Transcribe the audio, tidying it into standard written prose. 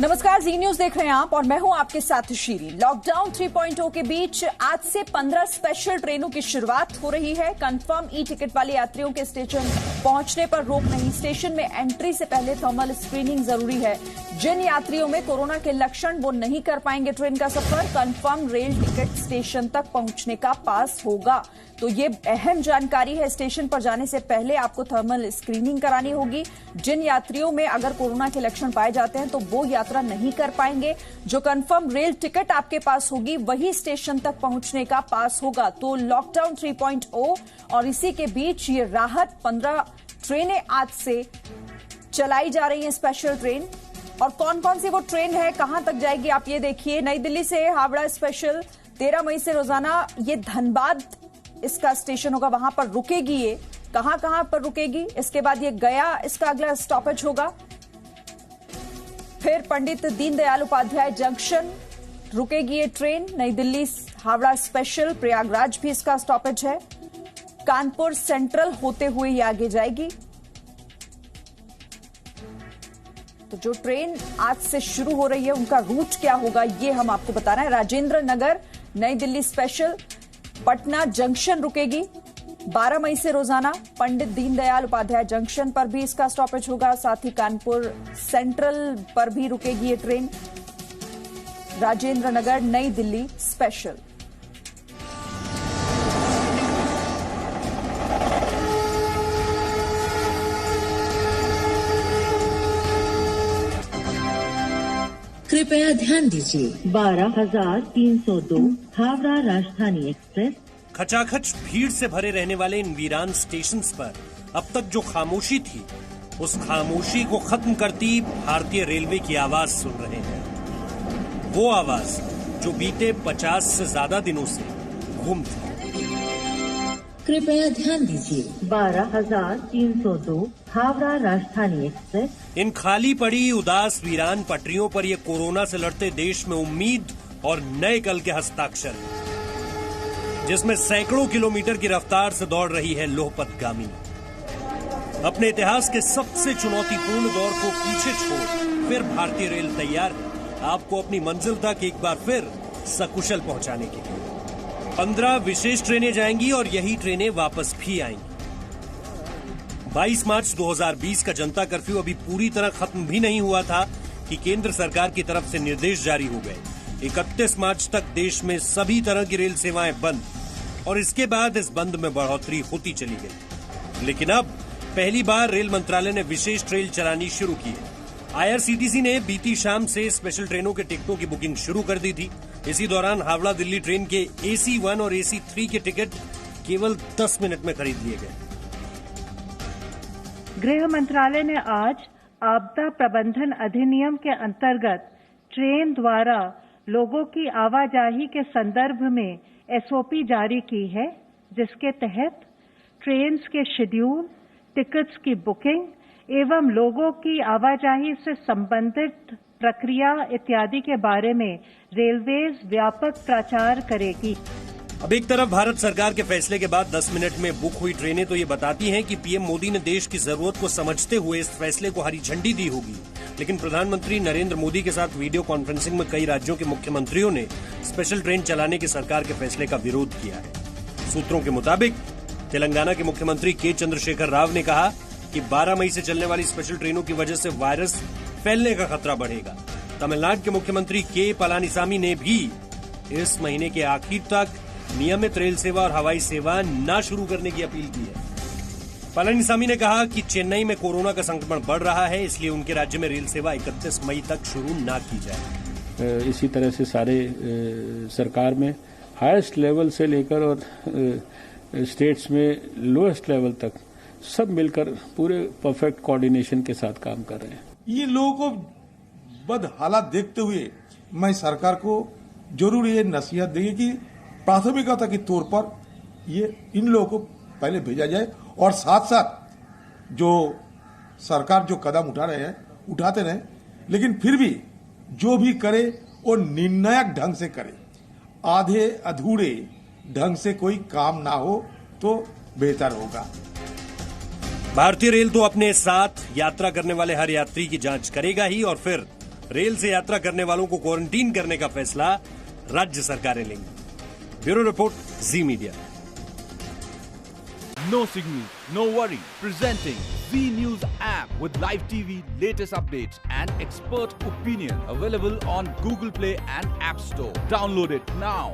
नमस्कार, जी न्यूज देख रहे हैं आप और मैं हूं आपके साथ शीरी। लॉकडाउन 3.0 के बीच आज से 15 स्पेशल ट्रेनों की शुरुआत हो रही है। कंफर्म ई टिकट वाले यात्रियों के स्टेशन पहुंचने पर रोक नहीं। स्टेशन में एंट्री से पहले थर्मल स्क्रीनिंग जरूरी है। जिन यात्रियों में कोरोना के लक्षण वो नहीं कर पाएंगे ट्रेन का सफर। कंफर्म रेल टिकट स्टेशन तक पहुंचने का पास होगा। तो ये अहम जानकारी है। स्टेशन पर जाने से पहले आपको थर्मल स्क्रीनिंग करानी होगी। जिन यात्रियों में अगर कोरोना के लक्षण पाए जाते हैं तो वो यात्रा नहीं कर पाएंगे। जो कंफर्म रेल टिकट आपके पास होगी वही स्टेशन तक पहुंचने का पास होगा। तो लॉकडाउन 3.0 और इसी के बीच ये राहत 15 ट्रेनें आज से चलाई जा रही हैं, स्पेशल ट्रेन। और कौन कौन सी वो ट्रेन है, कहां तक जाएगी, आप ये देखिए। नई दिल्ली से हावड़ा स्पेशल 13 मई से रोजाना ये धनबाद इसका स्टेशन होगा, वहां पर रुकेगी। ये कहां पर रुकेगी, इसके बाद ये गया इसका अगला स्टॉपेज होगा। फिर पंडित दीनदयाल उपाध्याय जंक्शन रुकेगी ये ट्रेन। नई दिल्ली हावड़ा स्पेशल प्रयागराज भी इसका स्टॉपेज है। कानपुर सेंट्रल होते हुए ये आगे जाएगी। तो जो ट्रेन आज से शुरू हो रही है उनका रूट क्या होगा ये हम आपको बता रहे हैं। राजेंद्र नगर नई दिल्ली स्पेशल पटना जंक्शन रुकेगी 12 मई से रोजाना। पंडित दीनदयाल उपाध्याय जंक्शन पर भी इसका स्टॉपेज होगा। साथ ही कानपुर सेंट्रल पर भी रुकेगी ये ट्रेन। राजेंद्र नगर नई दिल्ली स्पेशल। कृपया ध्यान दीजिए 12,302 हावड़ा राजधानी एक्सप्रेस। खचाखच भीड़ से भरे रहने वाले इन वीरान स्टेशंस पर अब तक जो खामोशी थी, उस खामोशी को खत्म करती भारतीय रेलवे की आवाज सुन रहे हैं। वो आवाज जो बीते 50 से ज्यादा दिनों से गुम थी। कृपया ध्यान दीजिए 12,302 हावड़ा राजधानी एक्सप्रेस। इन खाली पड़ी उदास वीरान पटरियों पर ये कोरोना से लड़ते देश में उम्मीद और नए कल के हस्ताक्षर हैं, जिसमें सैकड़ों किलोमीटर की रफ्तार से दौड़ रही है लोहपतगामी। अपने इतिहास के सबसे चुनौतीपूर्ण दौर को पीछे छोड़ फिर भारतीय रेल तैयार है आपको अपनी मंजिल तक एक बार फिर सकुशल पहुंचाने के लिए। 15 विशेष ट्रेनें जाएंगी और यही ट्रेनें वापस भी आएंगी। 22 मार्च 2020 का जनता कर्फ्यू अभी पूरी तरह खत्म भी नहीं हुआ था कि केंद्र सरकार की तरफ से निर्देश जारी हो गए। 31 मार्च तक देश में सभी तरह की रेल सेवाएं बंद और इसके बाद इस बंद में बढ़ोतरी होती चली गई। लेकिन अब पहली बार रेल मंत्रालय ने विशेष ट्रेन चलानी शुरू की है। IRCTC ने बीती शाम से स्पेशल ट्रेनों के टिकटों की बुकिंग शुरू कर दी थी। इसी दौरान हावड़ा दिल्ली ट्रेन के AC1 और AC3 के टिकट केवल 10 मिनट में खरीद लिए गए। गृह मंत्रालय ने आज आपदा प्रबंधन अधिनियम के अंतर्गत ट्रेन द्वारा लोगों की आवाजाही के संदर्भ में SOP जारी की है, जिसके तहत ट्रेन्स के शेड्यूल, टिकट्स की बुकिंग एवं लोगों की आवाजाही से संबंधित प्रक्रिया इत्यादि के बारे में रेलवेज व्यापक प्रचार करेगी। अब एक तरफ भारत सरकार के फैसले के बाद 10 मिनट में बुक हुई ट्रेनें तो ये बताती हैं कि पीएम मोदी ने देश की जरूरत को समझते हुए इस फैसले को हरी झंडी दी होगी। लेकिन प्रधानमंत्री नरेंद्र मोदी के साथ वीडियो कॉन्फ्रेंसिंग में कई राज्यों के मुख्यमंत्रियों ने स्पेशल ट्रेन चलाने की सरकार के फैसले का विरोध किया है। सूत्रों के मुताबिक तेलंगाना के मुख्यमंत्री के चंद्रशेखर राव ने कहा कि 12 मई से चलने वाली स्पेशल ट्रेनों की वजह से वायरस फैलने का खतरा बढ़ेगा। तमिलनाडु के मुख्यमंत्री के पलानीसामी ने भी इस महीने के आखिर तक नियमित रेल सेवा और हवाई सेवा न शुरू करने की अपील की है। पलानीसामी ने कहा कि चेन्नई में कोरोना का संक्रमण बढ़ रहा है, इसलिए उनके राज्य में रेल सेवा 31 मई तक शुरू न की जाए। इसी तरह से सारे सरकार में हाईएस्ट लेवल से लेकर और स्टेट्स में लोएस्ट लेवल तक सब मिलकर पूरे परफेक्ट कोऑर्डिनेशन के साथ काम कर रहे हैं। ये लोगों को बद हालात देखते हुए मैं सरकार को जरूर ये नसीहत देगी कि प्राथमिकता के तौर पर ये इन लोगों को पहले भेजा जाए और साथ साथ जो सरकार जो कदम उठा रहे हैं उठाते रहे, लेकिन फिर भी जो भी करे वो निर्णायक ढंग से करे। आधे अधूरे ढंग से कोई काम ना हो तो बेहतर होगा। भारतीय रेल तो अपने साथ यात्रा करने वाले हर यात्री की जांच करेगा ही और फिर रेल से यात्रा करने वालों को क्वारंटीन करने का फैसला राज्य सरकारें लेंगी। Bureau report, ji media. No signal, no worry. Presenting Z News app with live TV, latest updates and expert opinion. Available on Google Play and App Store. Download it now.